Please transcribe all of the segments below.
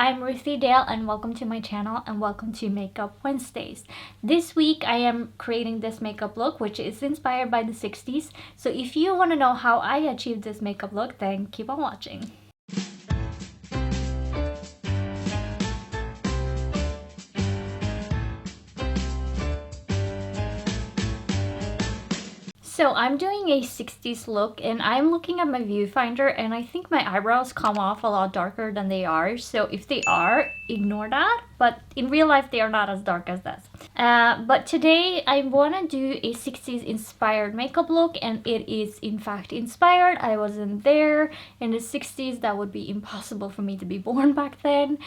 I'm Ruthie Dahle and welcome to my channel and welcome to Makeup Wednesdays. This week I am creating this makeup look which is inspired by the 60s. So if you want to know how I achieved this makeup look, then keep on watching. So I'm doing a 60s look and I'm looking at my viewfinder and I think my eyebrows come off a lot darker than they are. So if they are, ignore that. But in real life, they are not as dark as this. But today I want to do a 60s inspired makeup look, and it is in fact inspired. I wasn't there in the 60s. That would be impossible for me to be born back then.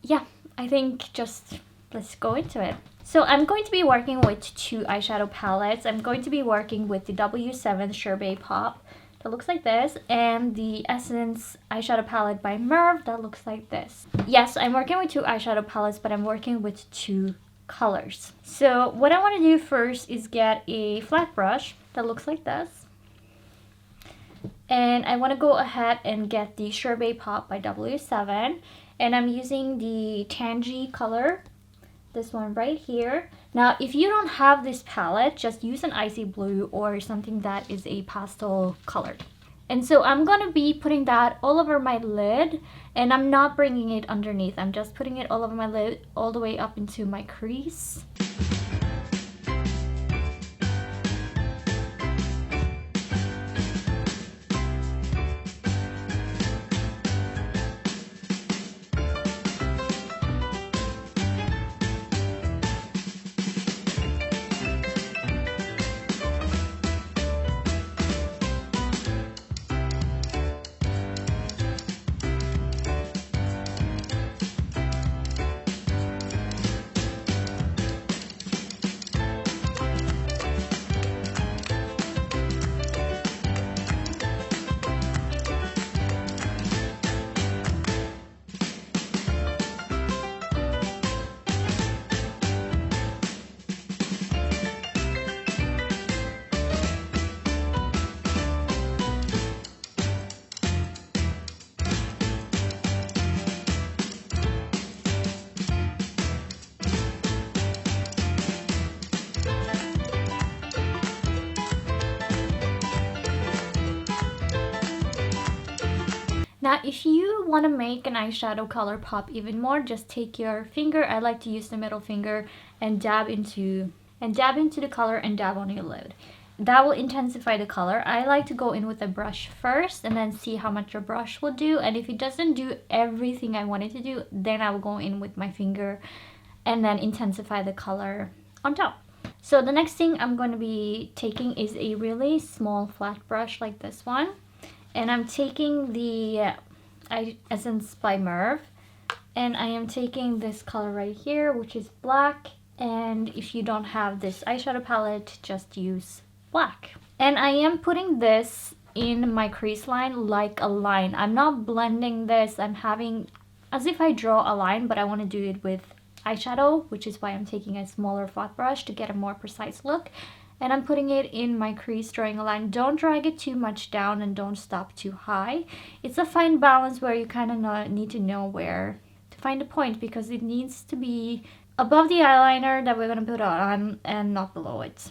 Yeah, I think just let's go into it. So I'm going to be working with two eyeshadow palettes. I'm going to be working with the W7 Sherbet Pop that looks like this, and the Essence eyeshadow palette by Merve that looks like this. Yes, I'm working with two eyeshadow palettes, but I'm working with two colors. So what I want to do first is get a flat brush that looks like this. And I want to go ahead and get the Sherbet Pop by W7. And I'm using the Tangy color. This one right here. Now, if you don't have this palette, just use an icy blue or something that is a pastel colored. And so I'm going to be putting that all over my lid, and I'm not bringing it underneath. I'm just putting it all over my lid, all the way up into my crease. Now, if you want to make an eyeshadow color pop even more, just take your finger. I like to use the middle finger and dab into the color and dab on your lid. That will intensify the color. I like to go in with a brush first and then see how much your brush will do. And if it doesn't do everything I want it to do, then I will go in with my finger and then intensify the color on top. So the next thing I'm going to be taking is a really small flat brush like this one. And I'm taking the Essence by Merve, and I am taking this color right here, which is black. And if you don't have this eyeshadow palette, just use black. And I am putting this in my crease line like a line. I'm not blending this. I'm having as if I draw a line, but I want to do it with eyeshadow, which is why I'm taking a smaller flat brush to get a more precise look. And I'm putting it in my crease, drawing a line. Don't drag it too much down and don't stop too high. It's a fine balance where you kind of need to know where to find a point, because it needs to be above the eyeliner that we're going to put on and not below it.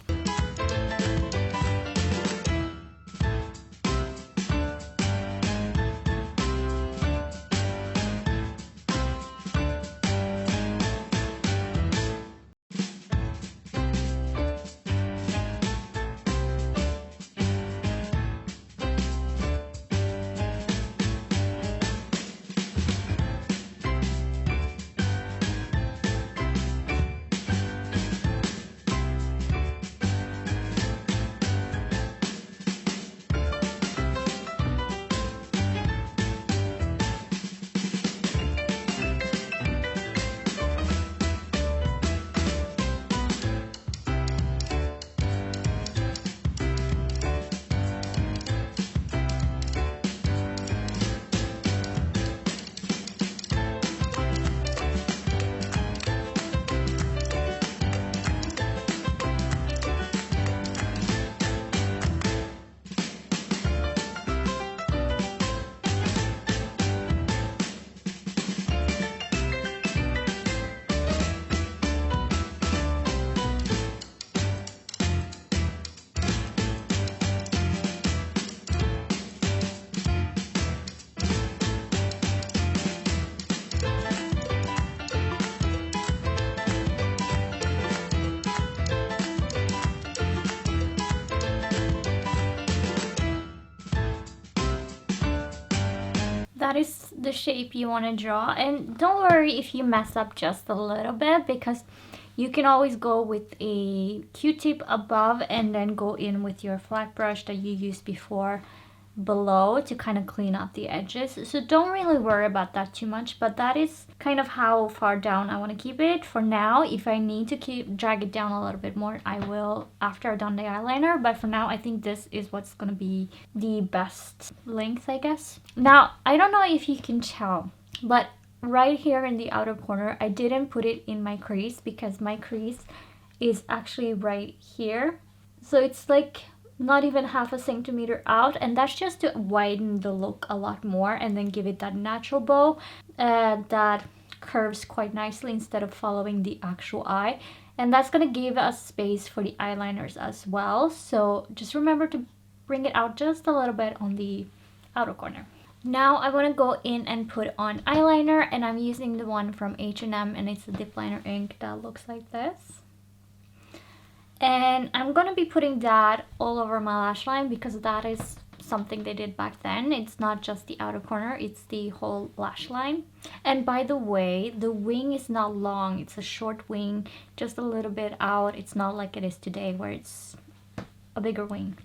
the shape you want to draw. And don't worry if you mess up just a little bit, because you can always go with a Q-tip above and then go in with your flat brush that you used before below to kind of clean up the edges. So don't really worry about that too much, but that is kind of how far down I want to keep it for now. If I need to drag it down a little bit more, I will after I've done the eyeliner, but for now I think this is what's going to be the best length, I guess. Now I don't know if you can tell, but right here in the outer corner I didn't put it in my crease because my crease is actually right here, so it's like not even half a centimeter out, and that's just to widen the look a lot more and then give it that natural bow that curves quite nicely instead of following the actual eye. And that's going to give us space for the eyeliners as well, so just remember to bring it out just a little bit on the outer corner. Now I want to go in and put on eyeliner, and I'm using the one from H&M, and it's a Dipliner ink that looks like this. And I'm going to be putting that all over my lash line because that is something they did back then. It's not just the outer corner, it's the whole lash line. And by the way, the wing is not long, it's a short wing, just a little bit out. It's not like it is today where it's a bigger wing.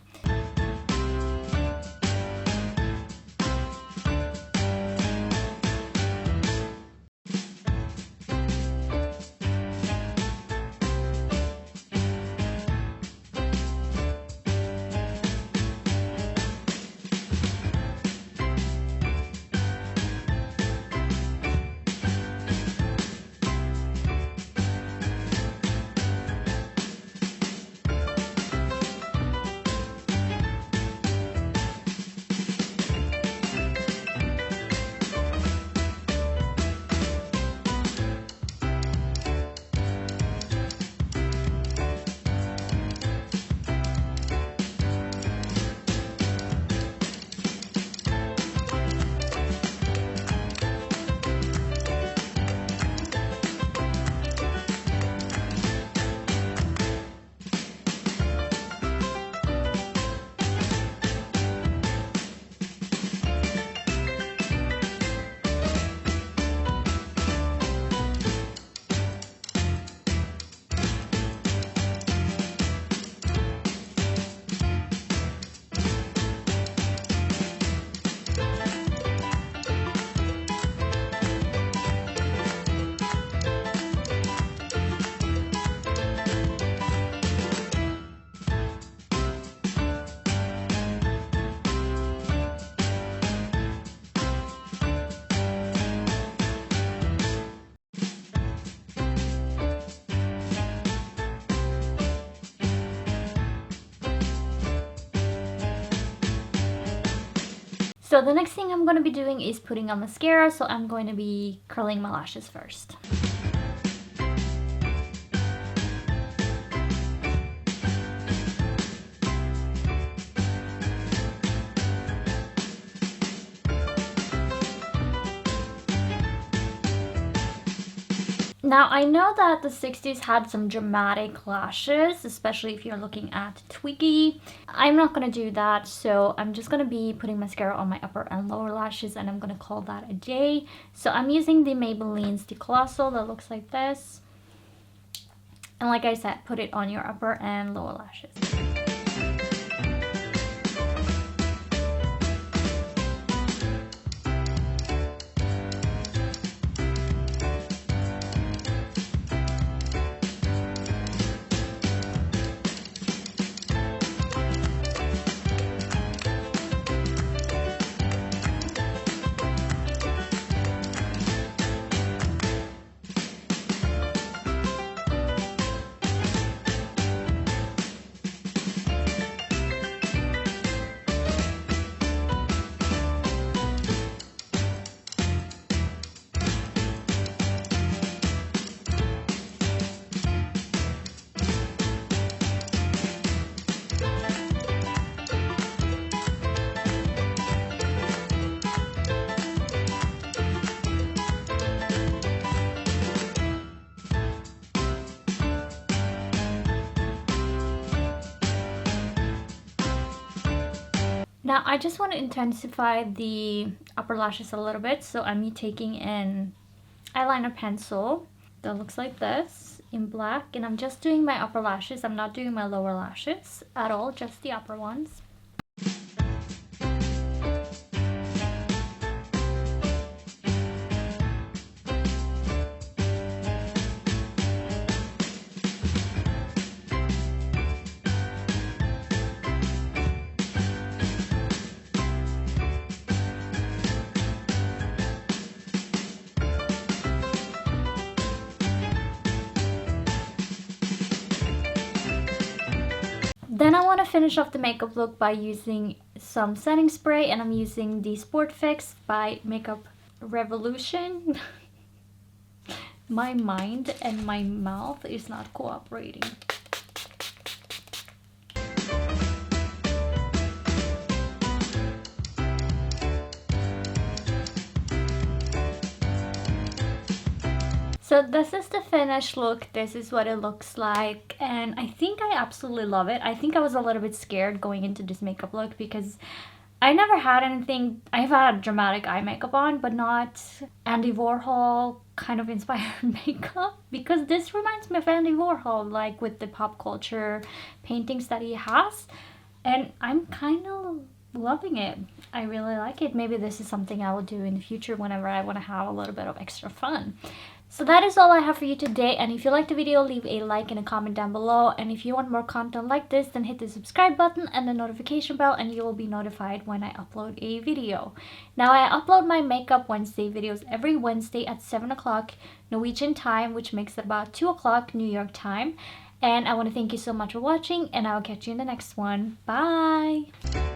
So the next thing I'm going to be doing is putting on mascara, so I'm going to be curling my lashes first. Now I know that the 60s had some dramatic lashes, especially if you're looking at Twiggy. I'm not going to do that, so I'm just going to be putting mascara on my upper and lower lashes, and I'm going to call that a day. So I'm using the Maybelline's the Colossal that looks like this. And like I said, put it on your upper and lower lashes. Now I just want to intensify the upper lashes a little bit, so I'm taking an eyeliner pencil that looks like this in black, and I'm just doing my upper lashes. I'm not doing my lower lashes at all, just the upper ones. Then I want to finish off the makeup look by using some setting spray, and I'm using the Sport Fix by Makeup Revolution. My mind and my mouth is not cooperating. So this is the finished look. This is what it looks like, and I think I absolutely love it. I think I was a little bit scared going into this makeup look because I never had anything. I've had dramatic eye makeup on, but not Andy Warhol kind of inspired makeup, because this reminds me of Andy Warhol, like with the pop culture paintings that he has, and I'm kind of loving it. I really like it. Maybe this is something I will do in the future whenever I want to have a little bit of extra fun. So that is all I have for you today, and if you liked the video, leave a like and a comment down below, and if you want more content like this, then hit the subscribe button and the notification bell, and you will be notified when I upload a video. Now I upload my Makeup Wednesday videos every Wednesday at 7 o'clock Norwegian time, which makes it about 2 o'clock New York time, and I want to thank you so much for watching, and I will catch you in the next one. Bye!